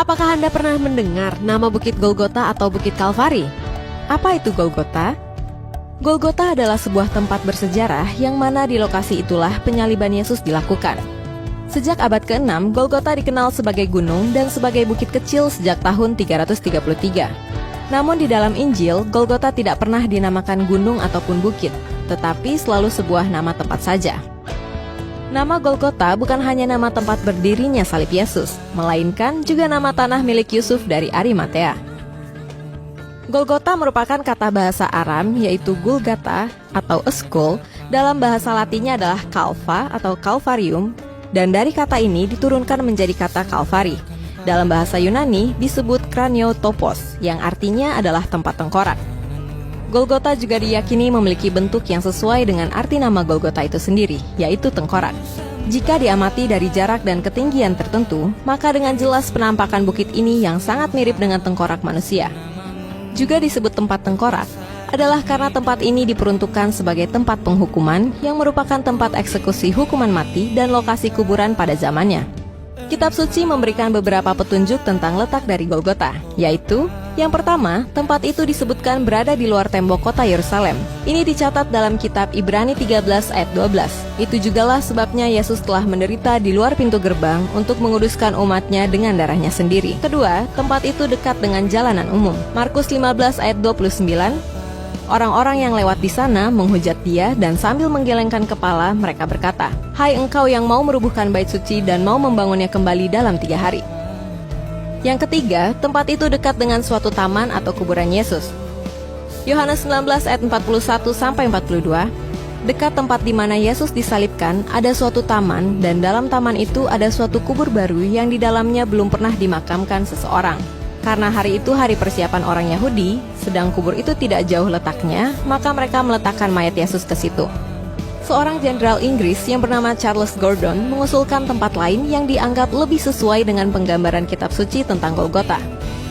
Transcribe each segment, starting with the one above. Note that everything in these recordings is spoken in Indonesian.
Apakah Anda pernah mendengar nama Bukit Golgota atau Bukit Kalvari? Apa itu Golgota? Golgota adalah sebuah tempat bersejarah yang mana di lokasi itulah penyaliban Yesus dilakukan. Sejak abad ke-6, Golgota dikenal sebagai gunung dan sebagai bukit kecil sejak tahun 333. Namun di dalam Injil, Golgota tidak pernah dinamakan gunung ataupun bukit, tetapi selalu sebuah nama tempat saja. Nama Golgota bukan hanya nama tempat berdirinya salib Yesus, melainkan juga nama tanah milik Yusuf dari Arimatea. Golgota merupakan kata bahasa Aram yaitu Gulgata atau a skull, dalam bahasa Latinnya adalah Calva atau Calvarium, dan dari kata ini diturunkan menjadi kata Kalvari. Dalam bahasa Yunani disebut Kraniotopos, yang artinya adalah tempat tengkorak. Golgota juga diyakini memiliki bentuk yang sesuai dengan arti nama Golgota itu sendiri, yaitu tengkorak. Jika diamati dari jarak dan ketinggian tertentu, maka dengan jelas penampakan bukit ini yang sangat mirip dengan tengkorak manusia. Juga disebut tempat tengkorak, adalah karena tempat ini diperuntukkan sebagai tempat penghukuman yang merupakan tempat eksekusi hukuman mati dan lokasi kuburan pada zamannya. Kitab suci memberikan beberapa petunjuk tentang letak dari Golgota, yaitu yang pertama, tempat itu disebutkan berada di luar tembok kota Yerusalem. Ini dicatat dalam kitab Ibrani 13 ayat 12. Itu jugalah sebabnya Yesus telah menderita di luar pintu gerbang untuk menguduskan umatnya dengan darahnya sendiri. Kedua, tempat itu dekat dengan jalanan umum. Markus 15 ayat 29. Orang-orang yang lewat di sana menghujat dia dan sambil menggelengkan kepala mereka berkata, "Hai engkau yang mau merubuhkan bait suci dan mau membangunnya kembali dalam 3 hari." Yang ketiga, tempat itu dekat dengan suatu taman atau kuburan Yesus. Yohanes 19 ayat 41-42, dekat tempat di mana Yesus disalibkan ada suatu taman dan dalam taman itu ada suatu kubur baru yang di dalamnya belum pernah dimakamkan seseorang. Karena hari itu hari persiapan orang Yahudi, sedang kubur itu tidak jauh letaknya, maka mereka meletakkan mayat Yesus ke situ. Seorang jenderal Inggris yang bernama Charles Gordon mengusulkan tempat lain yang dianggap lebih sesuai dengan penggambaran kitab suci tentang Golgota.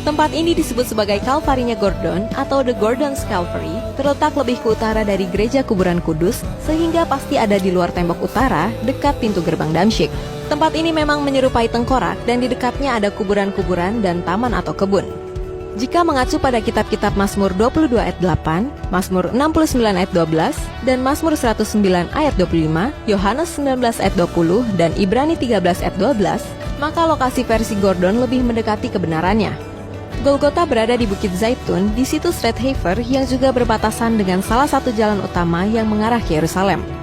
Tempat ini disebut sebagai Kalvarinya Gordon atau The Gordon's Calvary, terletak lebih ke utara dari gereja kuburan Kudus, sehingga pasti ada di luar tembok utara, dekat pintu gerbang Damsyik. Tempat ini memang menyerupai tengkorak dan di dekatnya ada kuburan-kuburan dan taman atau kebun. Jika mengacu pada kitab-kitab Mazmur 22 ayat 8, Mazmur 69 ayat 12, dan Mazmur 109 ayat 25, Yohanes 19 ayat 20, dan Ibrani 13 ayat 12, maka lokasi versi Gordon lebih mendekati kebenarannya. Golgota berada di Bukit Zaitun, di situs Red Heifer yang juga berbatasan dengan salah satu jalan utama yang mengarah ke Yerusalem.